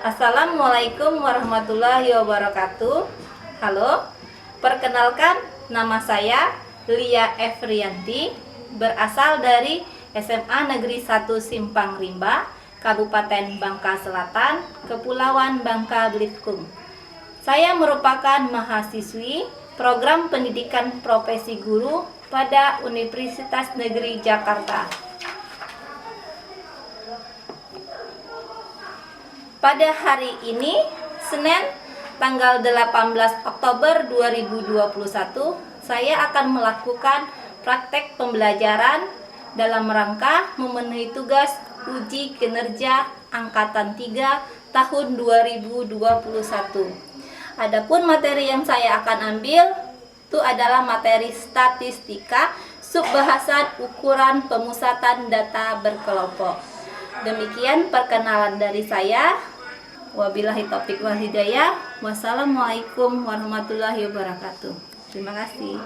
Assalamualaikum warahmatullahi wabarakatuh. Halo, perkenalkan nama saya Lia Efrianti, berasal dari SMA Negeri 1 Simpang Rimba, Kabupaten Bangka Selatan, Kepulauan Bangka Belitung. Saya merupakan mahasiswi program pendidikan profesi guru pada Universitas Negeri Jakarta. Pada hari ini, Senin, tanggal 18 Oktober 2021, saya akan melakukan praktek pembelajaran dalam rangka memenuhi tugas uji kinerja Angkatan 3 tahun 2021. Adapun materi yang saya akan ambil itu adalah materi statistika subbahasan ukuran pemusatan data berkelompok. Demikian perkenalan dari saya. Wabillahi taufiq wal hidayah. Wassalamualaikum warahmatullahi wabarakatuh. Terima kasih.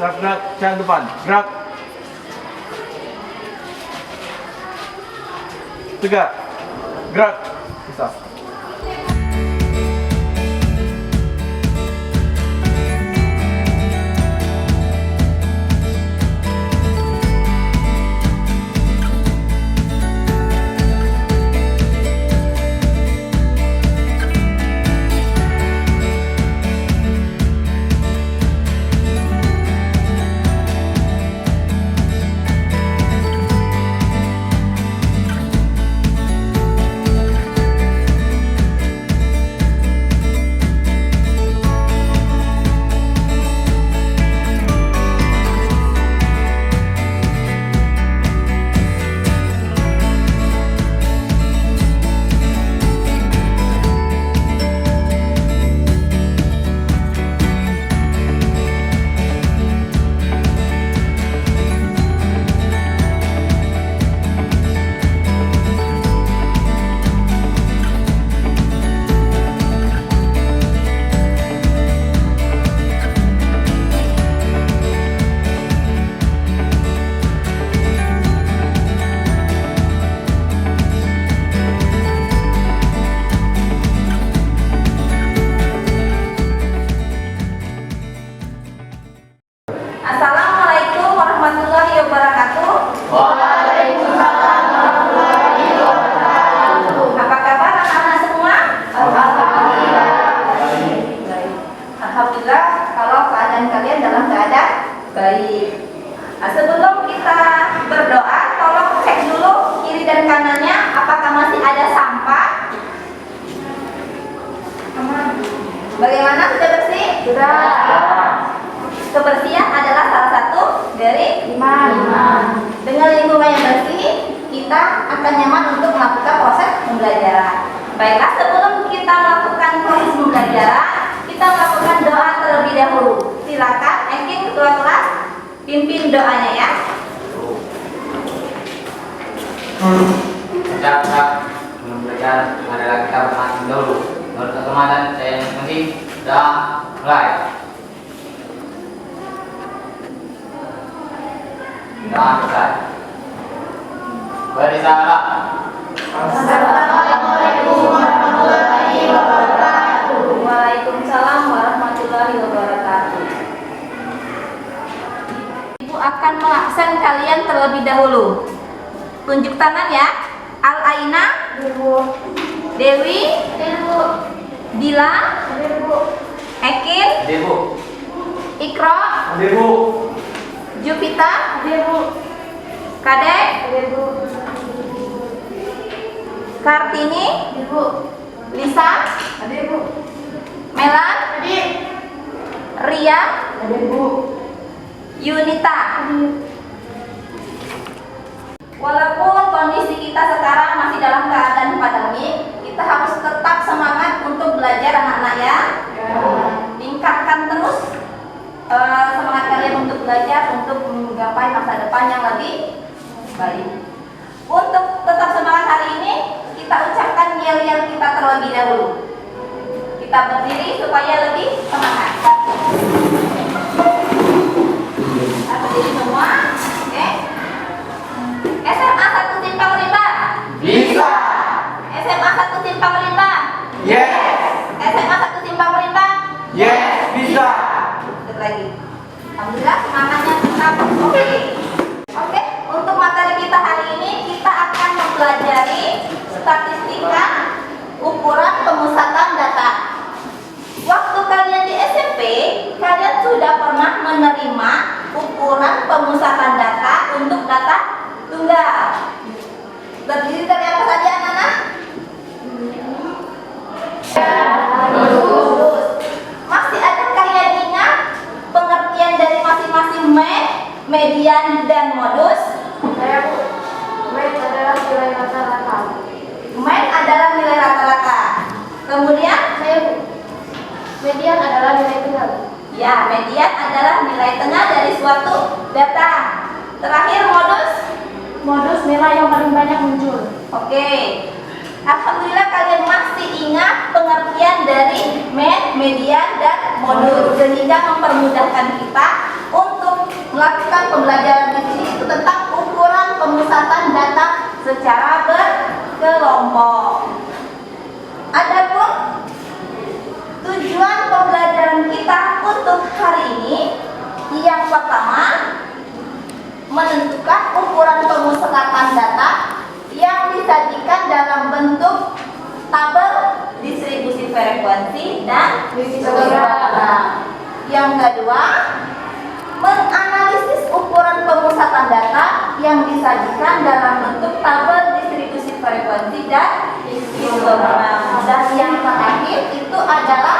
Gerak, jangan depan. Gerak. Tegak. Gerak. Bisa. Assalamualaikum warahmatullahi wabarakatuh. Waalaikumsalam warahmatullahi wabarakatuh. Apa kabar anak-anak semua? Alhamdulillah. Baik. Alhamdulillah kalau keadaan kalian dalam keadaan baik. Nah, sebelum kita berdoa, tolong cek dulu kiri dan kanannya apakah masih ada sampah. Bagaimana, sudah bersih? Sudah. Kebersihan adalah salah satu dari Iman. Dengan lingkungan yang bersih, kita akan nyaman untuk melakukan proses pembelajaran. Baiklah, sebelum kita melakukan proses pembelajaran, kita melakukan doa terlebih dahulu. Silakan, Ekin ketua kelas, pimpin doanya ya. Siap. Sebelum belajar, marilah kita berdoa dulu. Menurut teman-teman, saya yang penting sudah mulai. Selesai. Bersalah. Assalamualaikum warahmatullahi wabarakatuh. Waalaikumsalam warahmatullahi wabarakatuh. Ibu akan melaksan kalian terlebih dahulu. Tunjuk tangan ya. Al-Aina, Dewi, Dila, Ekin, Ikro, Jupita, Kadek, Kartini, Lisa, Melan, Ria, Yunita. Walaupun kondisi kita sekarang masih dalam keadaan pandemi, kita harus tetap semangat untuk belajar anak-anak ya. Tingkatkan terus semangat kalian untuk belajar, untuk menggapai masa depan yang lebih baik. Untuk tetap semangat hari ini, kita ucapkan yel-yel kita terlebih dahulu. Kita berdiri supaya lebih semangat. Kita berdiri semua, oke? SMA 1 Simpang Rimba. Bisa. siap? Oke. Oke, untuk materi kita hari ini kita akan mempelajari statistika ukuran pemusatan data. Waktu kalian di SMP, kalian sudah pernah menerima ukuran pemusatan data untuk data tunggal. Terdiri dari apa saja anak-anak? Bagus. Masih ada kalian ingat pengertian dari masing-masing median, dan modus? Saya Bu, MEN adalah nilai rata-rata. Main adalah nilai rata-rata. Kemudian, Saya Bu, median adalah nilai tengah. ya, median adalah nilai tengah dari suatu data. Terakhir, modus. Modus nilai yang paling banyak muncul. Oke. Alhamdulillah kalian masih ingat pengertian dari median, dan modus, sehingga mempermudahkan kita untuk melakukan pembelajaran di sini itu tentang ukuran pemusatan data secara berkelompok. Adapun tujuan pembelajaran kita untuk hari ini, yang pertama, menentukan ukuran pemusatan data yang disajikan dalam bentuk tabel distribusi frekuensi dan histogram. Yang kedua, menganalisis ukuran pemusatan data yang disajikan dalam bentuk tabel distribusi frekuensi dan histogram. Dan yang terakhir itu adalah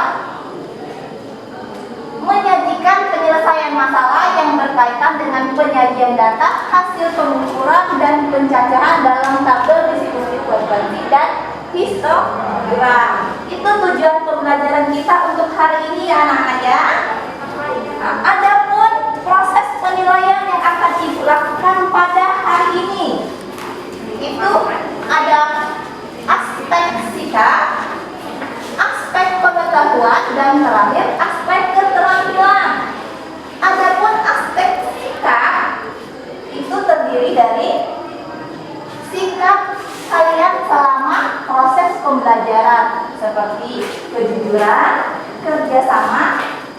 menyajikan penyelesaian masalah yang berkaitan dengan penyajian data, hasil pengukuran dan pencacahan dalam tabel distribusi frekuensi dan histogram. Itu tujuan pembelajaran kita untuk hari ini ya anak-anak ya. Nah, adapun proses penilaian yang akan Ibu lakukan pada hari ini, itu ada aspek sikap, aspek pengetahuan, dan terakhir aspek keterampilan. Adapun aspek sikap itu terdiri dari sikap kalian selama proses pembelajaran, seperti kejujuran, kerjasama,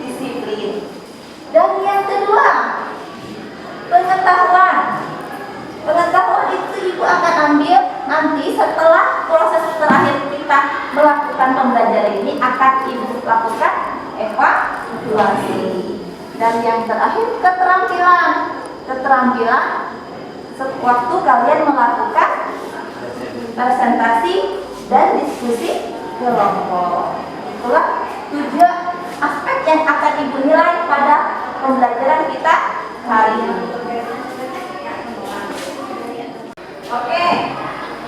disiplin. Dan yang kedua, pengetahuan. Pengetahuan itu Ibu akan ambil nanti setelah proses terakhir kita melakukan pembelajaran ini, akan Ibu lakukan evaluasi. Dan yang terakhir, keterampilan. Keterampilan sewaktu kalian melakukan presentasi dan diskusi kelompok. Itulah tujuan aspek yang akan Ibu nilai pada pembelajaran kita hari ini. Oke,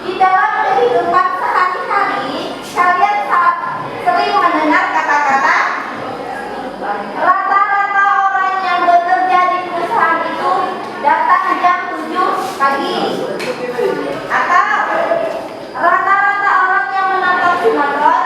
di dalam kehidupan sehari-hari kalian sangat sering mendengar kata-kata rata-rata orang yang bekerja di perusahaan itu datang jam 7 pagi, atau rata-rata orang yang menonton sinetron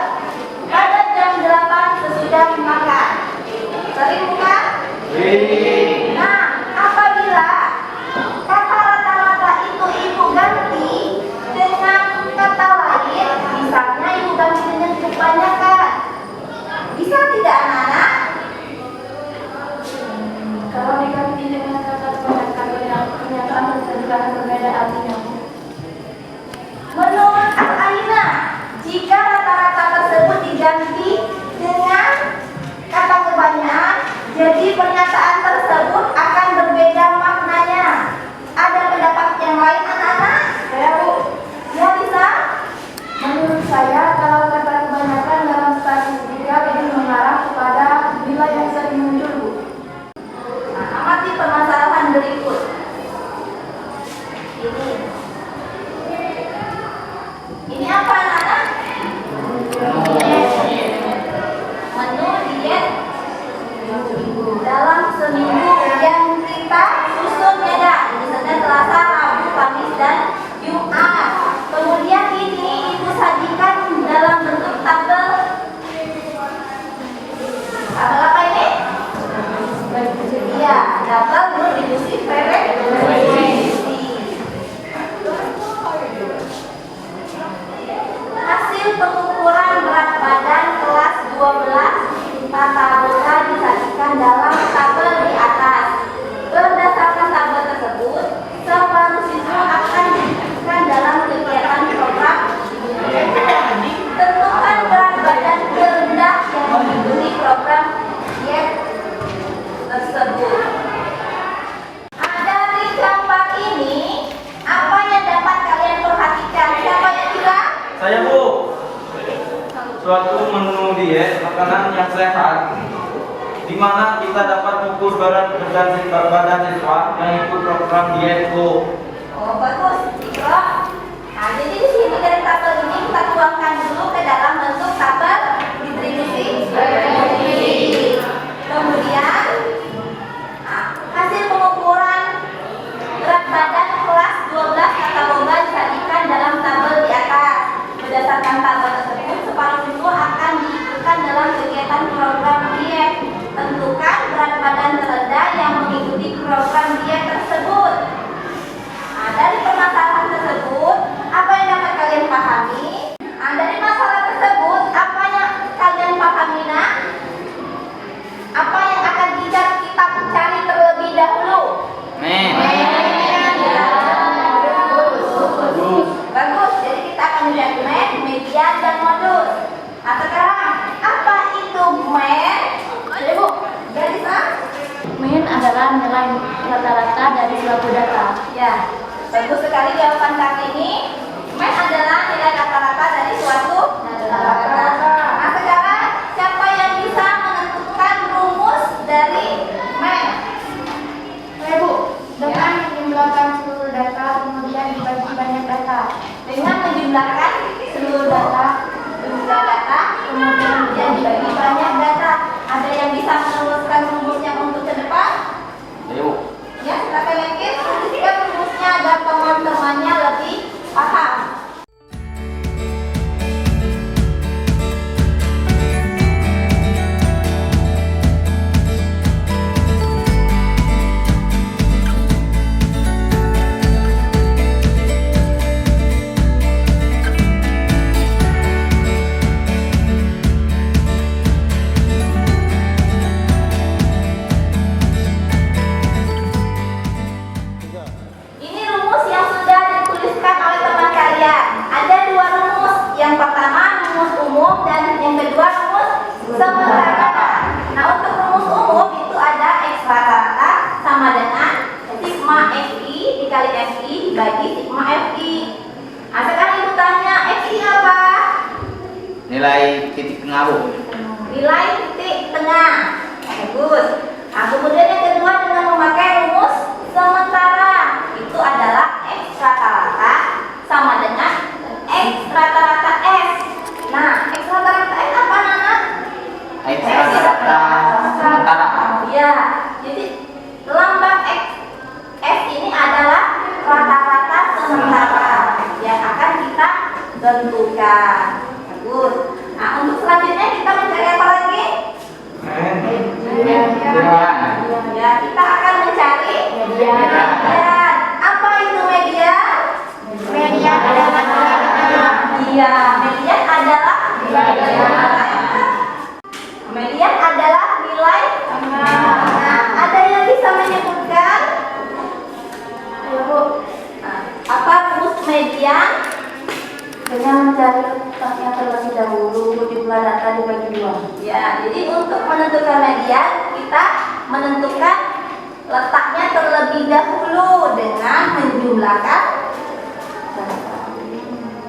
menu diet makanan yang sehat, di mana kita dapat mengukur berat badan siswa yang ikut program diet Go. Oh bagus, Ikro. Nah jadi di sini dari tabel ini kita tuangkan dulu ke dalam bentuk tabel distribusi. Kemudian hasil pengukuran berat badan kelas 12 tata boga disajikan dalam tabel di atas. Berdasarkan tabel tersebut, separuh siswa akan diikutkan dalam kegiatan program diet. Tentukan berat badan terendah yang mengikuti program diet tersebut. Nah, dari permasalahan tersebut, apa yang dapat kalian pahami? Nah, dari masalah tersebut, apa yang kalian pahami, nak? Apa yang akan kita cari terlebih dahulu? Bagus, jadi kita akan lihat median, dan modus. Nah, sekarang, apa itu men? Ibu, garis Min adalah nilai rata-rata dari suatu data. Ya, bagus sekali jawaban kami ini. Men adalah nilai rata-rata dari suatu data. Nah, sekarang siapa yang bisa menentukan rumus dari men? Ibu, dengan menjumlahkan seluruh data kemudian dibagi banyak data. Dengan menjumlahkan seluruh data, kemudian dibagi banyak data. Ada yang bisa menuliskan rumusnya untuk ke depan? Ayo. Ya, silakan yakin tuliskan rumusnya agar teman-temannya lebih paham. Ini rumus yang sudah dituliskan oleh teman kalian. Ada dua rumus. Yang pertama rumus umum dan yang kedua rumus sementara. Nah, untuk rumus umum itu ada X rata-rata sama dengan sigma FI dikali FI dibagi sigma FI. Nah, sekarang ibu tanya FI apa? Nilai titik tengah, Bu. Nilai titik tengah. Bagus. Nah, kemudian yang kedua dengan memakai rumus sementara, itu adalah X rata-rata sama dengan X rata-rata S. Nah, X rata-rata S apa, Nana? X rata-rata sementara. Ya, jadi lambang X S ini adalah rata-rata sementara yang akan kita tentukan. Bagus. Nah, untuk selanjutnya kita mencari apa lagi? Median. Ya, kita akan mencari median. Apa itu median? Median adalah Iya, median adalah median adalah nilai. Nah, ada yang bisa menyebutkan? Ayo, Bu. Nah, apa rumus median? dengan mencari letaknya terlebih dahulu, jumlah data dibagi dua. Ya, jadi untuk menentukan median kita menentukan letaknya terlebih dahulu dengan menjumlahkan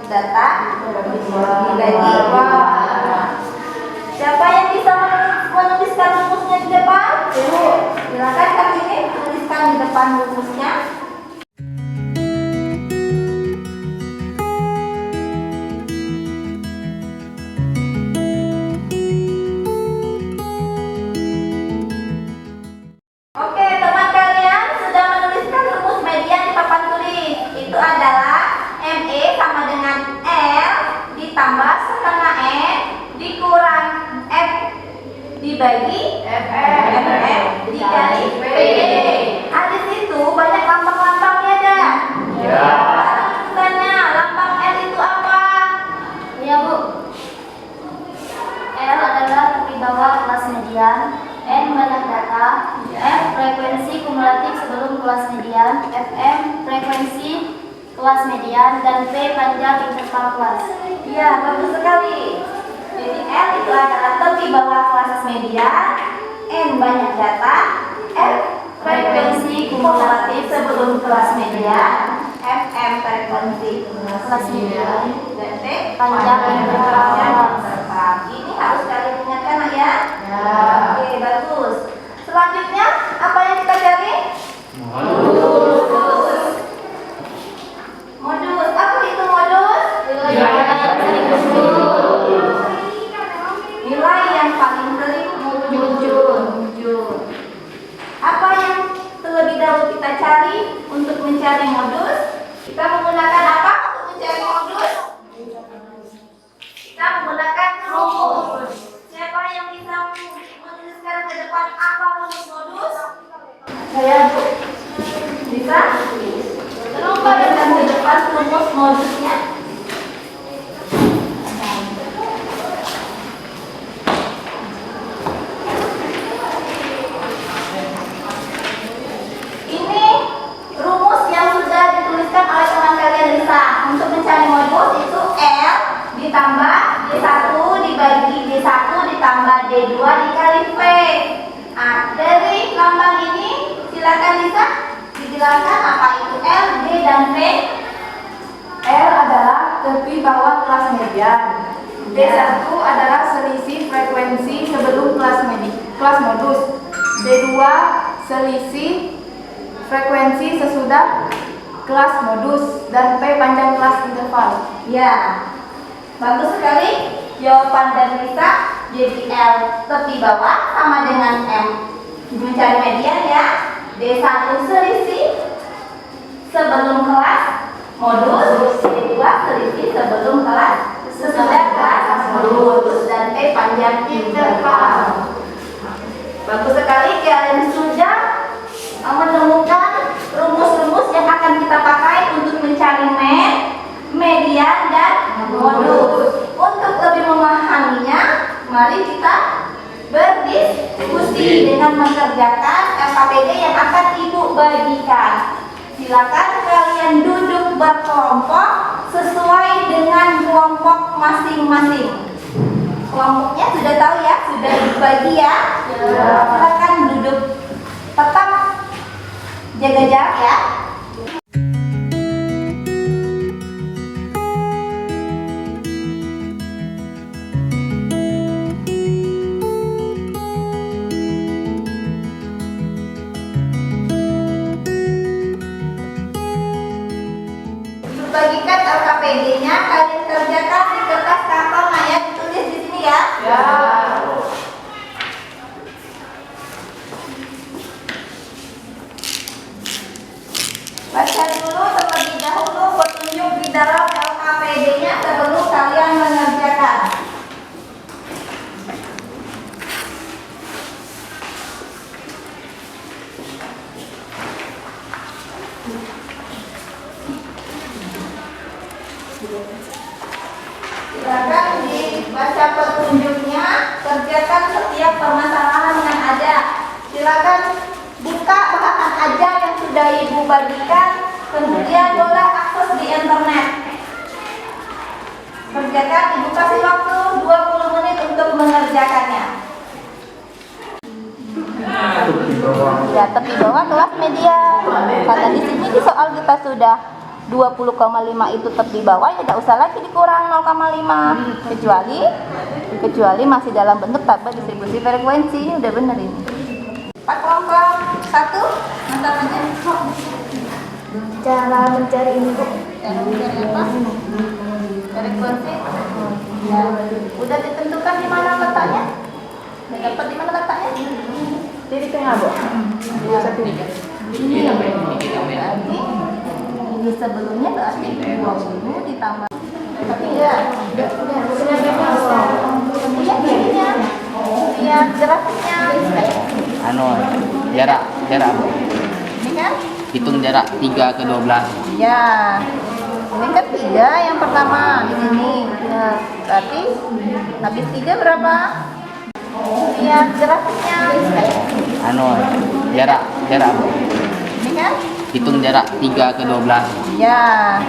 data dibagi dua. Siapa yang bisa menuliskan rumusnya di depan? Ibu, silakan kami ini tuliskan di depan rumusnya. Oke, teman kalian sudah menuliskan rumus median di papan tulis. Itu adalah ME sama dengan R ditambah setengah N dikurang F dibagi FF dikali P. Nah, di situ banyak lambang-lambangnya dah. Ya. Tanya, lambang L itu apa? Iya, Bu. L adalah di bawah kelas median, N banyak data, F frekuensi kumulatif sebelum kelas median, FM frekuensi kelas median, dan P panjang interval kelas. Iya, bagus sekali. Jadi L itu adalah tepi bawah kelas median, N banyak data, F frekuensi kumulatif sebelum kelas median, FM frekuensi kelas median, dan T Panjang interval. Ini harus kalian ingatkan nak ya. Oke, bagus. Selanjutnya apa yang kita cari? Modus. Modus. Apa itu modus? Nilai yang paling sering muncul. Apa yang terlebih dahulu kita cari untuk mencari modus? Kita menggunakan apa untuk mencari modus? Kita menggunakan rumus. Siapa yang bisa menuliskan ke depan apa rumus modus? Saya bisa. Tolong bagikan ke depan rumus modusnya. Ini rumus yang sudah dituliskan oleh teman kalian Lisa. Untuk mencari modus itu L ditambah D1 dibagi D1 ditambah D2 dikali V. Dari lambang ini silakan Lisa dijelaskan apa itu L, D, dan V. L adalah tepi bawah kelas median. D1 adalah selisih frekuensi sebelum kelas modus. D2 selisih frekuensi sesudah kelas modus, dan P panjang kelas interval. Ya, bagus sekali jawaban dari Lisa. Jadi L tepi bawah sama dengan M mencari median ya. D1 selisih sebelum kelas modus, D2 selisih sebelum kelas sesudah kelas modus, dan P panjang interval. Bagus sekali kalian sudah menemukan rumus-rumus yang akan kita pakai untuk mencari median dan modus. Untuk lebih memahaminya, mari kita berdiskusi dengan mengerjakan LKPD yang akan Ibu bagikan. Silakan kalian duduk berkelompok sesuai dengan kelompok masing-masing. Kelompoknya sudah tahu ya, sudah dibagi ya. Silakan duduk, tetap jaga jarak ya. Bagikan LKPD-nya, kalian kerjakan di kertas karton ya, ditulis di sini ya. Baca dulu terlebih dahulu petunjuk di dalam LKPD-nya sebelum kalian mengerjakan. Silakan dibaca petunjuknya, kerjakan setiap permasalahan yang ada. Silakan buka bahan ajar yang sudah Ibu bagikan, kemudian boleh akses di internet. Kerjakan, Ibu kasih waktu 20 menit untuk mengerjakannya. Ya, tepi bawah kelas media. Karena di sini di soal kita sudah 20,5 itu tepi bawah, ya tidak usah lagi dikurang 0,5 kecuali masih dalam bentuk tabel distribusi frekuensi. Ini udah bener ini. Pak kelompok 1 nonton aja. Cara mencari ini Bu. Cara mencari apa? Frekuensi. Ya, udah ditentukan di mana letaknya? Udah dapat di mana letaknya? Di tengah Bu. Ini berarti ini sebelumnya berarti 20 ditambah. Tapi enggak. Lihat ininya. Lihat grafiknya. Jarak Bu. Ini kan? Hitung jarak 3 ke 12. Ya. Ini kan 3 yang pertama di sini. Ya, berarti habis 3 berapa? Lihat grafiknya. Jarak Bu. Ini kan? Hitung jarak 3 ke 12. Ya.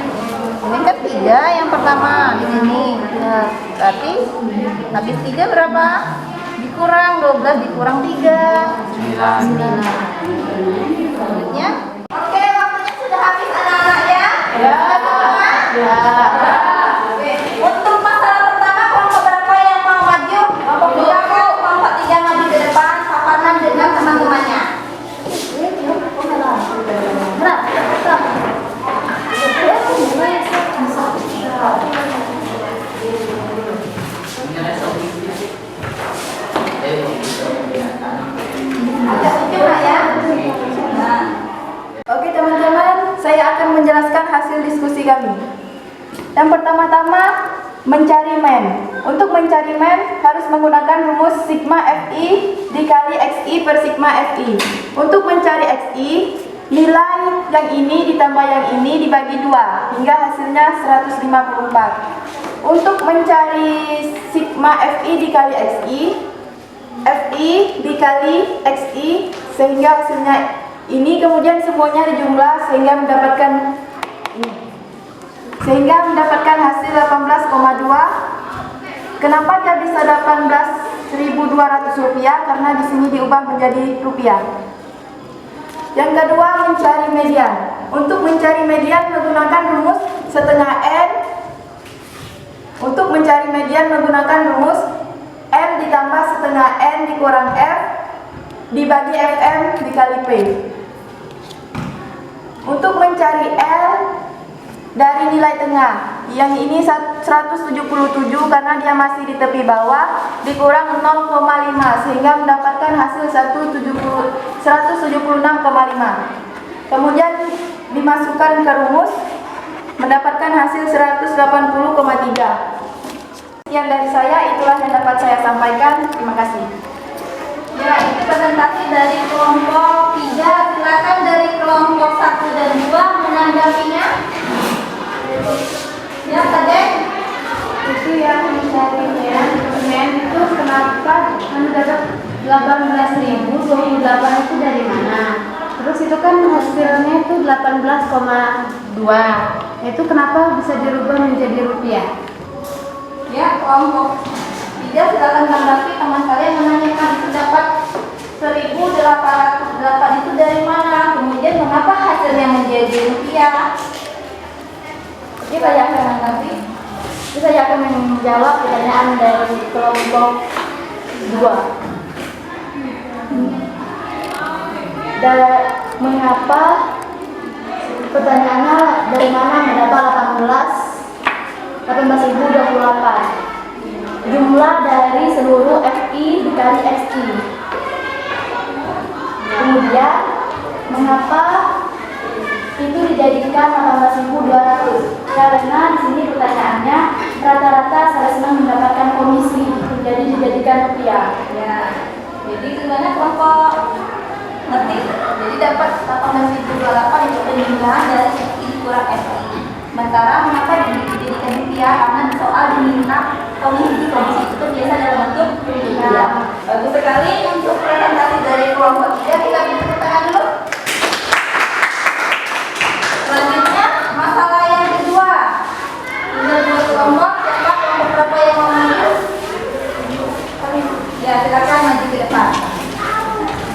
Ini kan 3 yang pertama di sini. Ya, berarti habis 3 berapa? Dikurang 12 dikurang 3. 9. Selanjutnya. Oke, waktunya sudah habis anak-anak ya. Oke. Untuk masalah pertama kelompok berapa yang mau saya akan menjelaskan hasil diskusi kami. Yang pertama-tama, mencari men. Untuk mencari men harus menggunakan rumus sigma FI dikali XI per sigma FI. Untuk mencari XI, nilai yang ini ditambah yang ini dibagi 2 hingga hasilnya 154. Untuk mencari sigma FI dikali XI, FI dikali XI sehingga hasilnya ini, kemudian semuanya dijumlah sehingga mendapatkan ini. Sehingga mendapatkan hasil 18,2. Kenapa dia bisa 18.200 rupiah? Karena di sini diubah menjadi rupiah. Yang kedua, mencari median. Untuk mencari median menggunakan rumus setengah N. Untuk mencari median menggunakan rumus N ditambah setengah N dikurang F dibagi FM dikali P. Untuk mencari L dari nilai tengah, yang ini 177 karena dia masih di tepi bawah, dikurang 0,5 sehingga mendapatkan hasil 176,5. Kemudian dimasukkan ke rumus, mendapatkan hasil 180,3. Sekian dari saya, itulah yang dapat saya sampaikan. Terima kasih. Ya, itu presentasi dari kelompok 3. Silakan dari kelompok 1 dan 2 menanggapinya. Ya, Tadek. Itu yang mencari men itu kenapa mendapat 18.028 itu dari mana? Terus itu kan hasilnya itu 18,2. Itu kenapa bisa dirubah menjadi rupiah? Ya, kelompok 3 silakan tanggapi. Teman kalian menanyakan itu dapat 1.808 itu dari mana? Kemudian mengapa hasilnya menjadi rupiah? Jadi saya akan menanggapi. Jadi saya akan menjawab pertanyaan dari kelompok 2. Mengapa, pertanyaannya dari mana mendapat 18.028? Jumlah dari seluruh FI dikali XI. Kemudian mengapa itu dijadikan 18.200? Karena di sini pertanyaannya rata-rata salesman mendapatkan komisi, jadi dijadikan rupiah. Ya, jadi sebenarnya kelompok ngerti. Jadi dapat 18.028 itu penjumlahan dari FI kurang FI. Sementara mengapa dijadikan rupiah? Karena di soal diminta komisi itu biasa dalam bentuk rupiah. Bagus sekali untuk presentasi dari kelompok 3. Kita tepuk tangan dulu. Selanjutnya masalah yang kedua. Tinggal 2 kelompok. Siapa kelompok berapa yang mau maju? Ya, silakan maju ke depan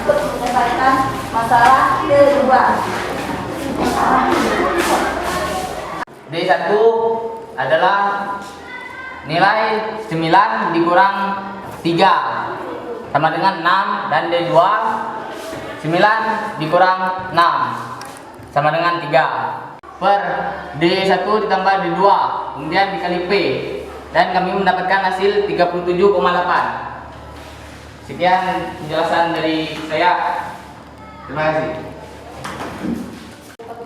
untuk menyelesaikan masalah kedua. D1 adalah nilai 9 dikurang 3 sama dengan 6, dan D2 9 dikurang 6 sama dengan 3 per D1 ditambah D2 kemudian dikali P, dan kami mendapatkan hasil 37,8. Sekian penjelasan dari saya. Terima kasih.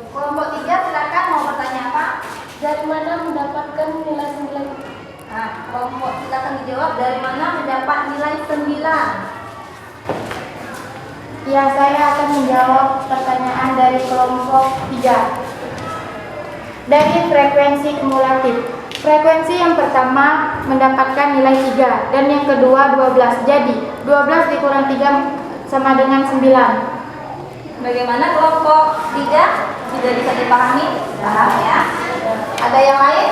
Kelompok 3 silakan mau bertanya apa? Dari mana mendapatkan nilai 9? Nah, kelompok silakan dijawab dari mana mendapat nilai 9. Ya, saya akan menjawab pertanyaan dari kelompok 3. Dari frekuensi kumulatif. Frekuensi yang pertama mendapatkan nilai 3 dan yang kedua 12. Jadi 12 dikurang 3 sama dengan 9. Bagaimana kelompok 3? Sudah bisa dipahami? Paham ya? Ada yang lain?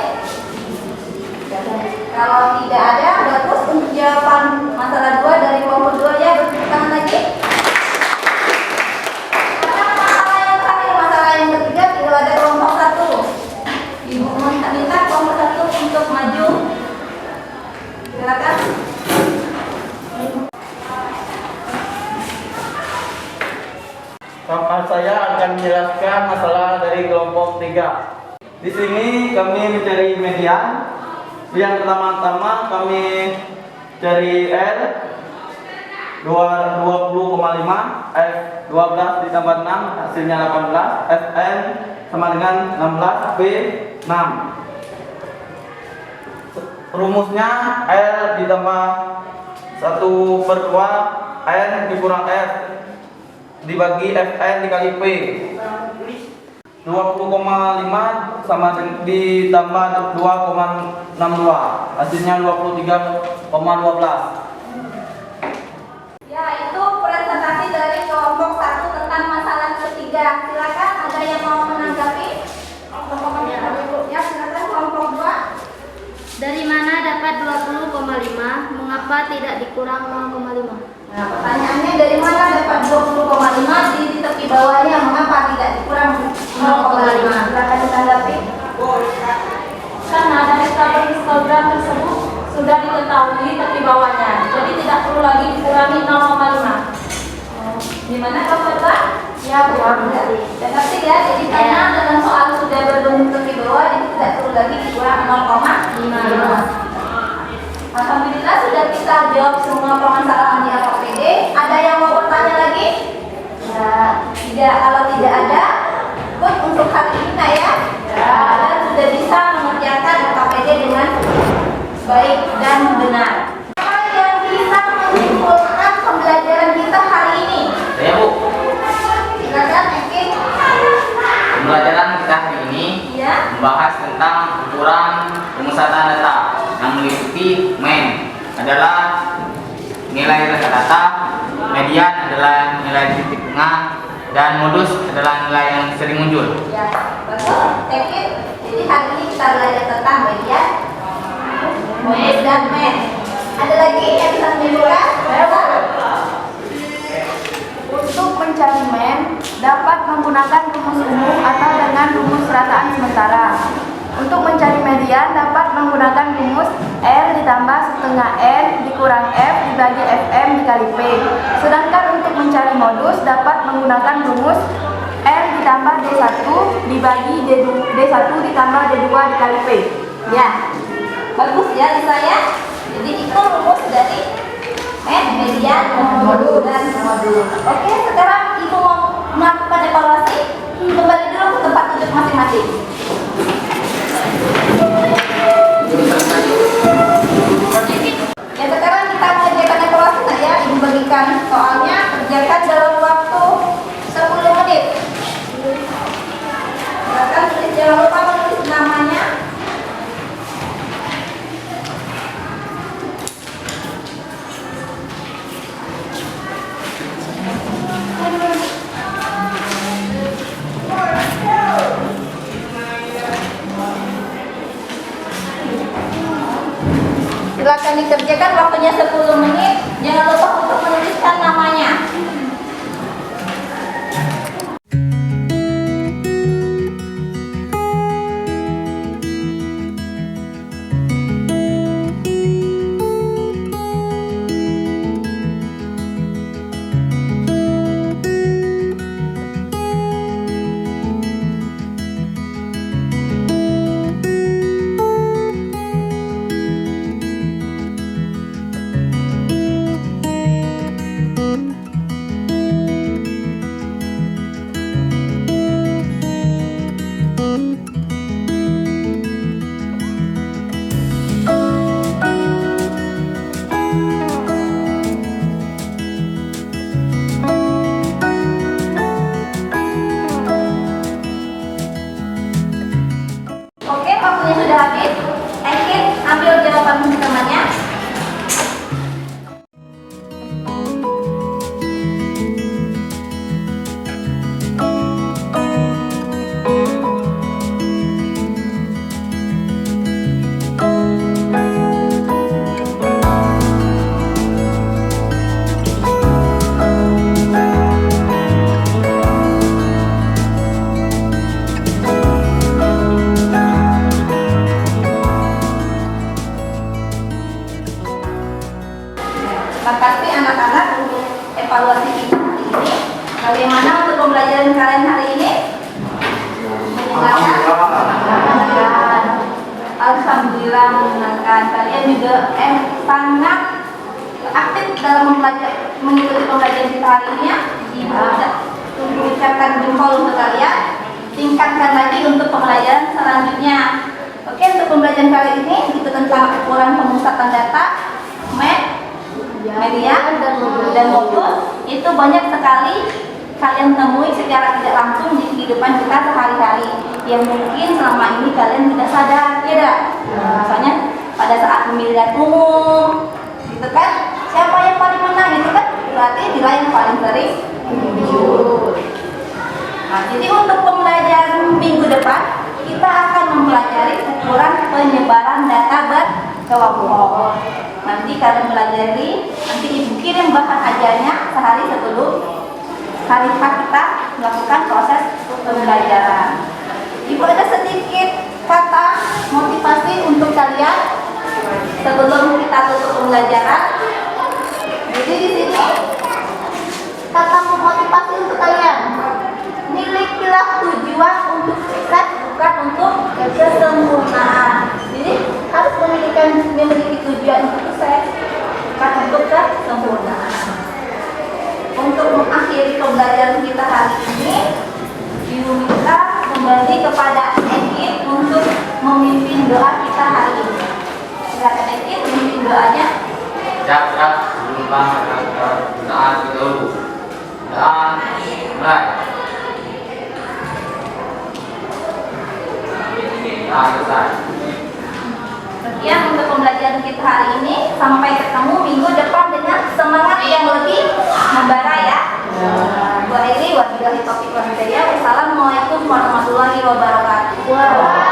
Kalau tidak ada, bagus untuk jawaban masalah 2 dari kelompok 2 ya, bertepuk tangan lagi. Karena masalah yang terakhir, masalah yang ketiga tidak ada kelompok 1. Ibu minta kelompok 1 untuk maju. Silakan. Bapak saya akan menjelaskan masalah dari kelompok 3. Di sini kami mencari median. Yang pertama-tama kami cari R 20,5, F 12 ditambah 6 hasilnya 18, Fn sama dengan 16B6. Rumusnya L ditambah 1/2 N dikurang F dibagi Fn dikali P. 20,5 sama ditambah 2,62 hasilnya 23,12. Ya, itu presentasi dari kelompok 1 tentang masalah ketiga. Silakan, ada yang mau menanggapi? Ya, silakan kelompok 2. Dari mana dapat 20,5? Mengapa tidak dikurang 0,5? Nah, pertanyaannya dari mana dapat 20,5? Di tepi bawahnya mengapa tidak dikurang 0,5? Silakan ditanggapi. Karena dari tabel histogram tersebut sudah diketahui tepi bawahnya, jadi tidak perlu lagi dikurangi 0,5. Di mana kelompok 2? Ya, kurang. Tetapi ya, jadi karena dalam soal sudah berbentuk tepi bawah, jadi tidak perlu lagi dikurang 0,5. Alhamdulillah sudah kita jawab semua permasalahan di AKPD. Ada yang mau bertanya lagi? Ya, tidak. Kalau tidak ada, good untuk hari ini ya. Dan sudah bisa mengerjakan AKPD dengan baik dan benar. Apa yang bisa menyimpulkan pembelajaran kita hari ini? Saya Bu, Silakan, Ekin. pembelajaran kita hari ini Ya. membahas tentang ukuran pemusatan data yang meliputi main adalah nilai rata-rata, median adalah nilai titik tengah, dan modus adalah nilai yang sering muncul. Ya, betul. Ekin. Jadi hari ini kita belajar tentang median, modus dan main. Ada lagi yang bisa menyimpulkan? Untuk mencari main dapat menggunakan rumus umum atau dengan rumus rataan sementara. Untuk mencari median dapat menggunakan rumus R ditambah setengah N dikurang F dibagi Fm dikali P. Sedangkan untuk mencari modus dapat menggunakan rumus R ditambah D1 dibagi D1 ditambah D2 dikali P. Ya, bagus ya Lisa ya. Jadi itu rumus dari median, modul dan modul. Oke, sekarang Ibu mau melakukan evaluasi. Kembali dulu ke tempat duduk masing-masing. Ya, sekarang kita mengerjakan evaluasi nah ya. Ibu bagikan soalnya, kerjakan dalam waktu 10 menit. Silakan tulis, jangan lupa menulis namanya. Silakan dikerjakan, waktunya 10 menit. Jangan lupa untuk menuliskan namanya. Oke, waktunya sudah habis. Ekin, ambil jawaban temannya. Makasih anak-anak untuk evaluasi kita hari ini. Bagaimana untuk pembelajaran kalian hari ini? Menyenangkan? Alhamdulillah menyenangkan. Kalian juga sangat aktif dalam mengikuti pembelajaran kita hari ini ya. Ibu ucapkan jempol untuk kalian. tingkatkan lagi untuk pembelajaran selanjutnya. Oke, untuk pembelajaran kali ini itu tentang ukuran pemusatan data, media, dan modul. Itu banyak sekali kalian temui secara tidak langsung di kehidupan kita sehari-hari yang mungkin selama ini kalian tidak sadar, tidak? Misalnya pada saat pemilihan umum, gitu kan? Siapa yang paling menang, gitu kan? Berarti dia yang paling sering jujur. Nah, jadi untuk pembelajaran minggu depan kita akan mempelajari ukuran penyebaran data berkelompok. Nanti kalian pelajari, nanti ibu kirim bahan ajarnya sehari sebelum hari H kita melakukan proses pembelajaran. Ibu ada sedikit kata motivasi untuk kalian sebelum kita tutup pembelajaran. Jadi di sini kata motivasi untuk kalian. Milikilah tujuan untuk sukses, bukan untuk kesempurnaan. Jadi harus memiliki tujuan untuk sukses, bukan untuk kesempurnaan. Untuk mengakhiri pembelajaran kita hari ini, Ibu minta kembali kepada Ekin untuk memimpin doa kita hari ini. Silakan Ekin memimpin doanya. Siap, berubah doa dulu. Doa mulai. Selesai. Sekian untuk pembelajaran kita hari ini. Sampai ketemu minggu depan dengan semangat yang lebih membara ya. Bu Airi, wabillahi taufiq wal hidayah. Wassalamualaikum warahmatullahi wabarakatuh.